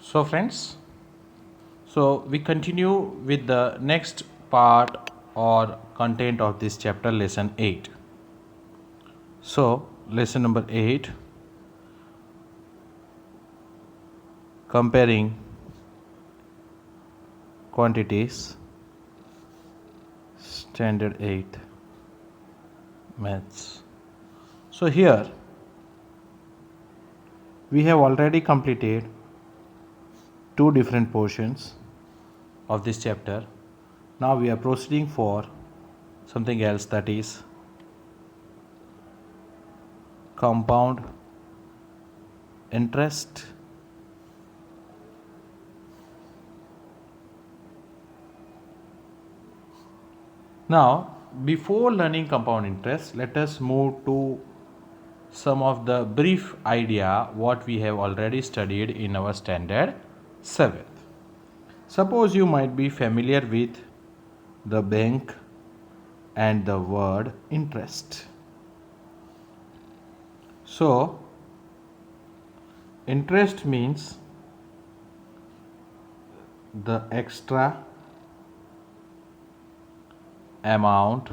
So, friends, we continue with the next part or content of this chapter, lesson 8. So, lesson number 8, comparing quantities, standard 8 maths. So, here we have already completed two different portions of this chapter. Now we are proceeding for something else, that is compound interest. Now, before learning compound interest, let us move to some of the brief idea what we have already studied in our standard 7th. Suppose you might be familiar with the bank and the word interest. So, interest means the extra amount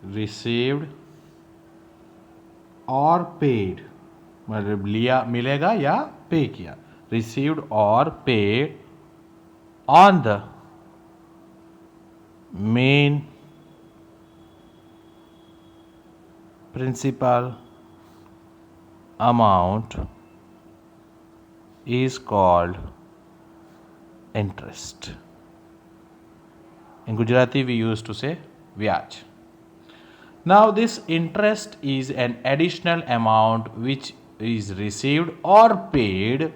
received और paid, मतलब लिया मिलेगा या pay किया, received और paid on the main principal amount is called interest. In Gujarati we used to say vyaj. Now this interest is an additional amount which is received or paid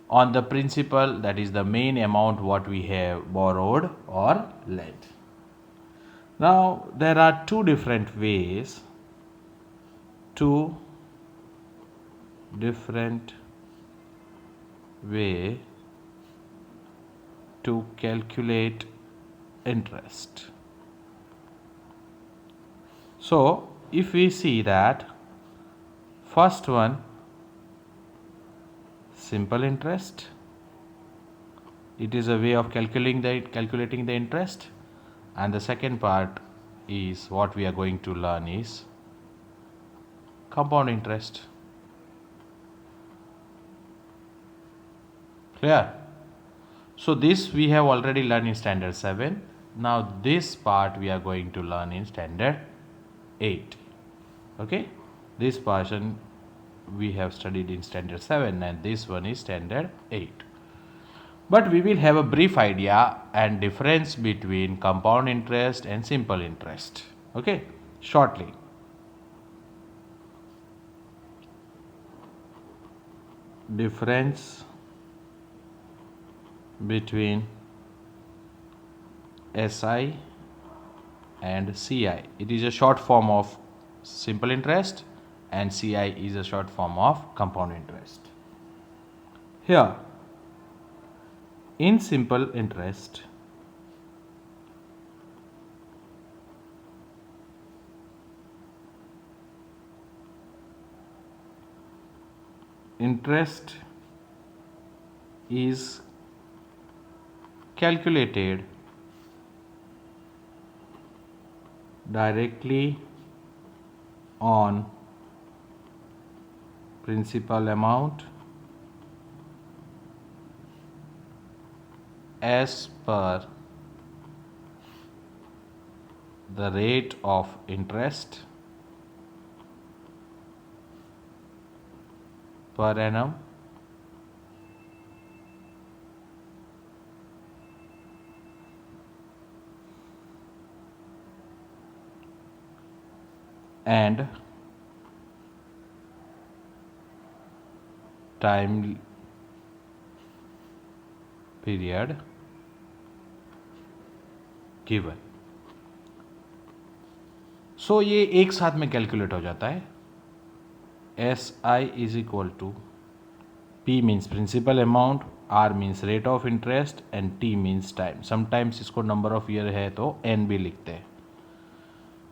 on the principal, that is the main amount what we have borrowed or lent. Now there are two different ways, two different way to calculate interest. So if we see that first one, simple interest, it is a way of calculating the interest, and the second part is what we are going to learn is compound interest. Clear? So this we have already learned in standard 7. Now this part we are going to learn in standard 8. Okay, this portion we have studied in standard 7 and this one is standard 8. But we will have a brief idea and difference between compound interest and simple interest. Okay, shortly. Difference between SI and CI. It is a short form of simple interest and CI is a short form of compound interest. Here, in simple interest, interest is calculated directly on principal amount as per the rate of interest per annum and time period given. सो ये एक साथ में calculate हो जाता है. SI is equal to P means principal amount, R means rate of interest and T means time. Sometimes इसको number of year है तो N भी लिखते हैं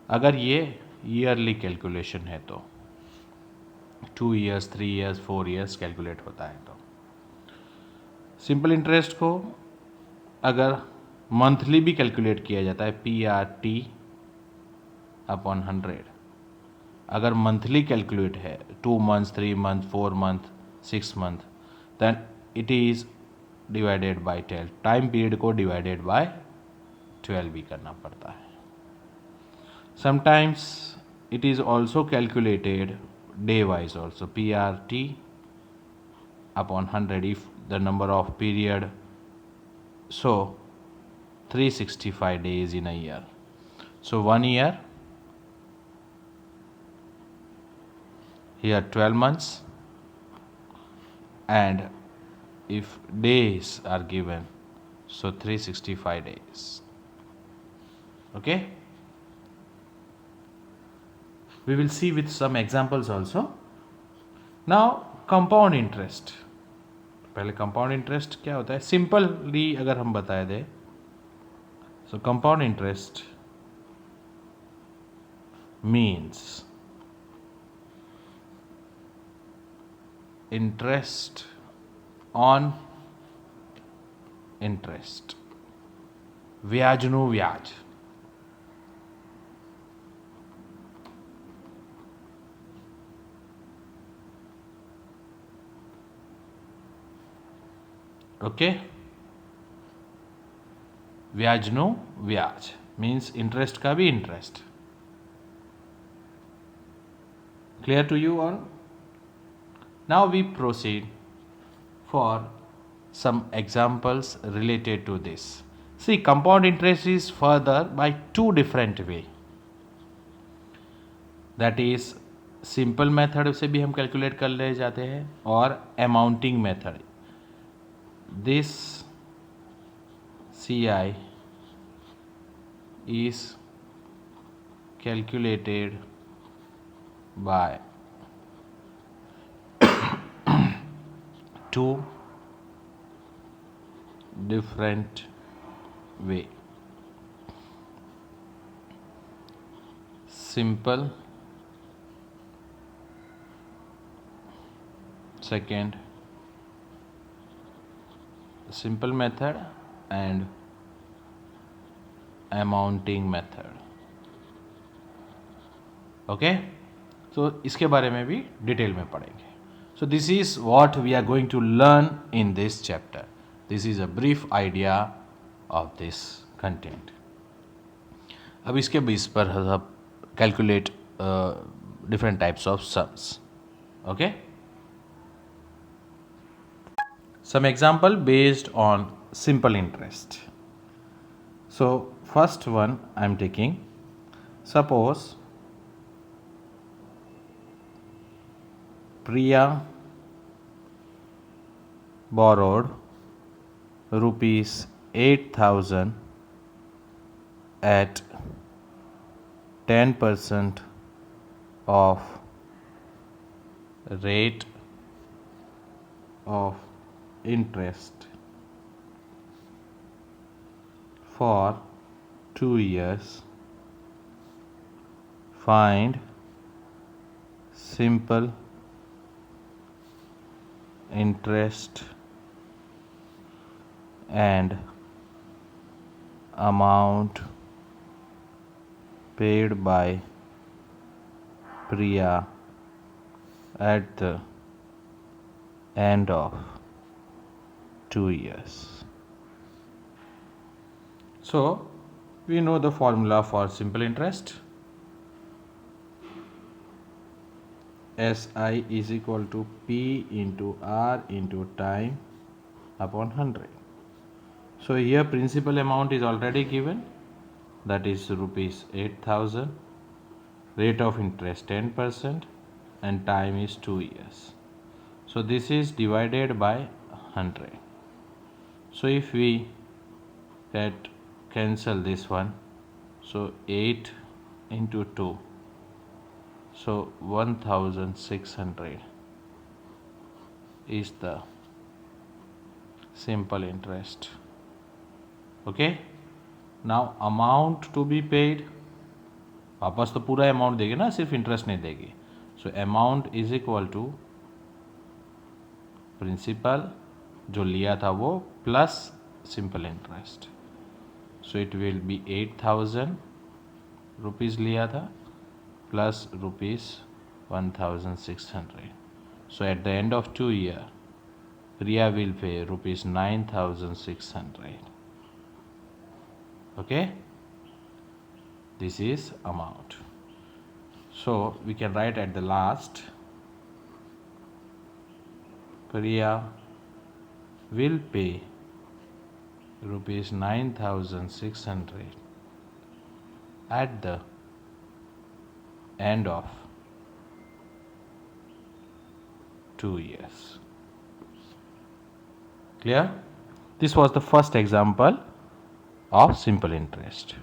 अगर ये ईयरली कैलकुलेशन है तो. 2 ईयर्स, 3 ईयर्स, 4 ईयर्स कैलकुलेट होता है। तो सिंपल इंटरेस्ट को अगर मंथली भी कैलकुलेट किया जाता है, PRT अपॉन 100, अगर मंथली कैलकुलेट है 2 months, 3 month, 4 month, 6 month, then it is divided by 12। Time period को डिवाइडेड बाय 12 भी करना पड़ता है। Sometimes it is also calculated day wise also, PRT upon 100 if the number of period, so 365 days in a year, so 1 year, here 12 months, and if days are given, so 365 days. Okay, we will see with some examples also. Now compound interest, पहले compound interest क्या होता है simply अगर हम बताए दे, so compound interest means interest on interest, વ્યાજનું વ્યાજ। ओके, વ્યાજનું વ્યાજ मीन्स इंटरेस्ट का भी interest. Clear to you all? Now we proceed for some examples related to this. See, compound interest is further by two different way, that is simple method से भी हम calculate कर ले जाते हैं और amounting method. This CI is calculated by two different way, simple, second simple method and amounting method. Okay, तो इसके बारे में भी डिटेल में पढ़ेंगे। So this is what we are going to learn in this chapter. This is a brief idea of this content. अब इसके base पर हम calculate different types of sums. Okay, some example based on simple interest. So first one I am taking, suppose Priya borrowed rupees 8,000 at 10% of rate of interest for 2 years. Find simple interest and amount paid by Priya at the end of 2 years. So we know the formula for simple interest. SI is equal to P into R into time upon 100. So here principal amount is already given, that is rupees 8,000, rate of interest 10% and time is 2 years. So this is divided by 100. So if we cancel this one, so 8 into 2, so 1,600 is the simple interest. Okay, now amount to be paid, वापस तो पूरा amount देगी ना, सिर्फ interest नहीं देगी। So amount is equal to principal जो लिया था वो plus simple interest. So it will be 8,000 rupees लिया था plus ₹1,600. So at the end of 2 years, Priya will pay ₹9,600. Okay, this is amount. So we can write at the last, Priya will pay ₹9,600 at the end of 2 years. Clear? This was the first example of simple interest.